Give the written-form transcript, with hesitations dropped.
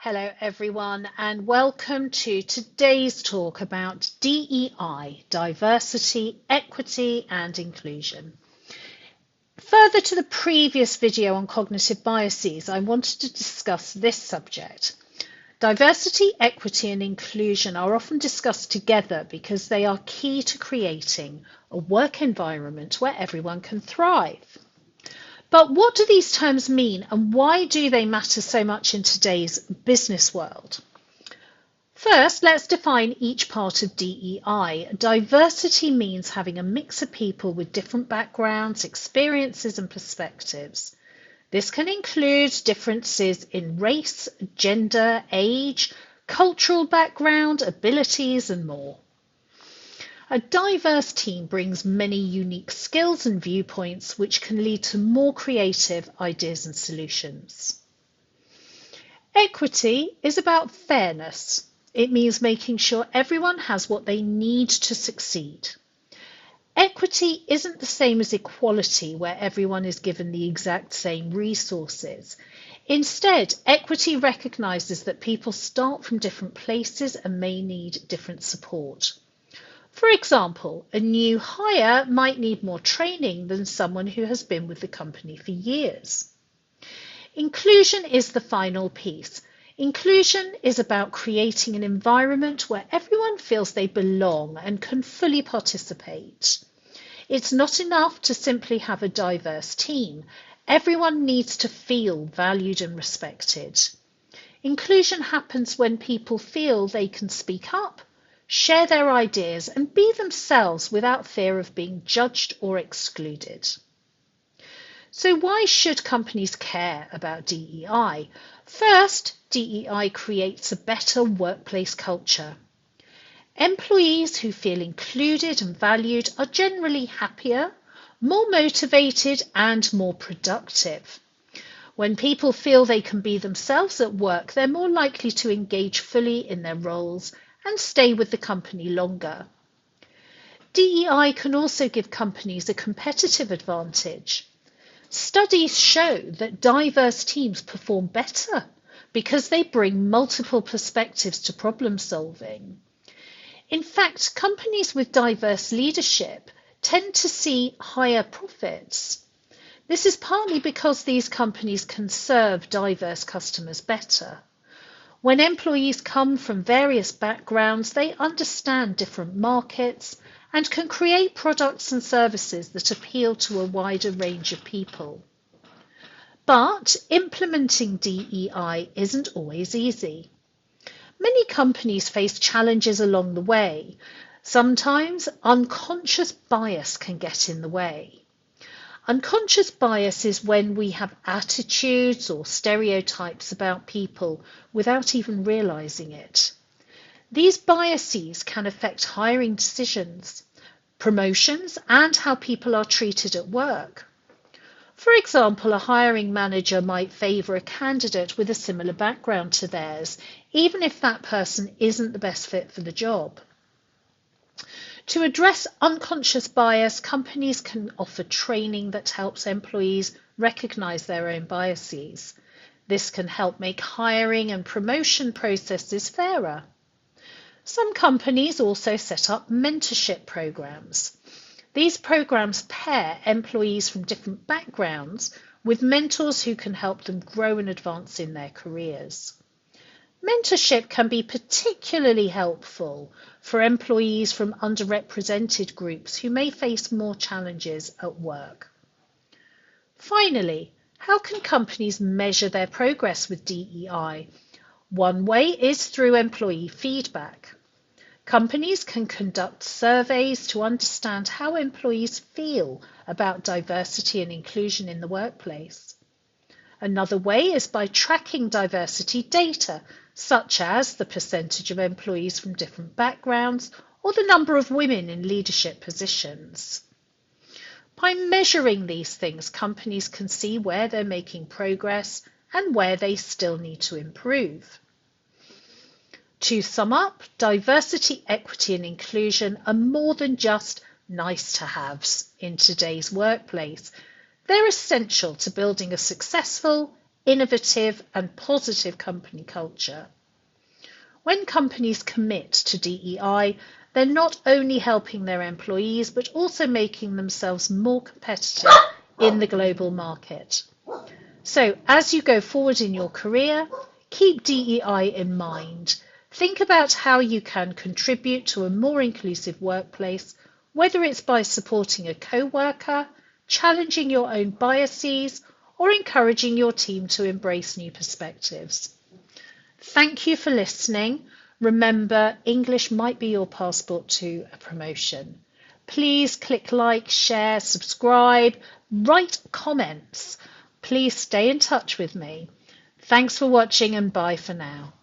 Hello everyone and welcome to today's talk about DEI, diversity, equity and inclusion. Further to the previous video on cognitive biases, I wanted to discuss this subject. Diversity, equity and inclusion are often discussed together because they are key to creating a work environment where everyone can thrive. But what do these terms mean and why do they matter so much in today's business world? First, let's define each part of DEI. Diversity means having a mix of people with different backgrounds, experiences and perspectives. This can include differences in race, gender, age, cultural background, abilities and more. A diverse team brings many unique skills and viewpoints which can lead to more creative ideas and solutions. Equity is about fairness. It means making sure everyone has what they need to succeed. Equity isn't the same as equality, where everyone is given the exact same resources. Instead, equity recognizes that people start from different places and may need different support. For example, a new hire might need more training than someone who has been with the company for years. Inclusion is the final piece. Inclusion is about creating an environment where everyone feels they belong and can fully participate. It's not enough to simply have a diverse team. Everyone needs to feel valued and respected. Inclusion happens when people feel they can speak up, share their ideas and be themselves without fear of being judged or excluded. So why should companies care about DEI? First, DEI creates a better workplace culture. Employees who feel included and valued are generally happier, more motivated and more productive. When people feel they can be themselves at work, they're more likely to engage fully in their roles and stay with the company longer. DEI can also give companies a competitive advantage. Studies show that diverse teams perform better because they bring multiple perspectives to problem solving. In fact, companies with diverse leadership tend to see higher profits. This is partly because these companies can serve diverse customers better. When employees come from various backgrounds, they understand different markets and can create products and services that appeal to a wider range of people. But implementing DEI isn't always easy. Many companies face challenges along the way. Sometimes unconscious bias can get in the way. Unconscious bias is when we have attitudes or stereotypes about people without even realizing it. These biases can affect hiring decisions, promotions, and how people are treated at work. For example, a hiring manager might favor a candidate with a similar background to theirs, even if that person isn't the best fit for the job. To address unconscious bias, companies can offer training that helps employees recognize their own biases. This can help make hiring and promotion processes fairer. Some companies also set up mentorship programs. These programs pair employees from different backgrounds with mentors who can help them grow and advance in their careers. Mentorship can be particularly helpful for employees from underrepresented groups who may face more challenges at work. Finally, how can companies measure their progress with DEI? One way is through employee feedback. Companies can conduct surveys to understand how employees feel about diversity and inclusion in the workplace. Another way is by tracking diversity data, such as the percentage of employees from different backgrounds or the number of women in leadership positions. By measuring these things, companies can see where they're making progress and where they still need to improve. To sum up, diversity, equity and inclusion are more than just nice-to-haves in today's workplace. They're essential to building a successful, innovative and positive company culture. When companies commit to DEI, they're not only helping their employees, but also making themselves more competitive in the global market. So as you go forward in your career, keep DEI in mind. Think about how you can contribute to a more inclusive workplace, whether it's by supporting a co-worker, challenging your own biases, or encouraging your team to embrace new perspectives. Thank you for listening. Remember, English might be your passport to a promotion. Please click like, share, subscribe, write comments. Please stay in touch with me. Thanks for watching and bye for now.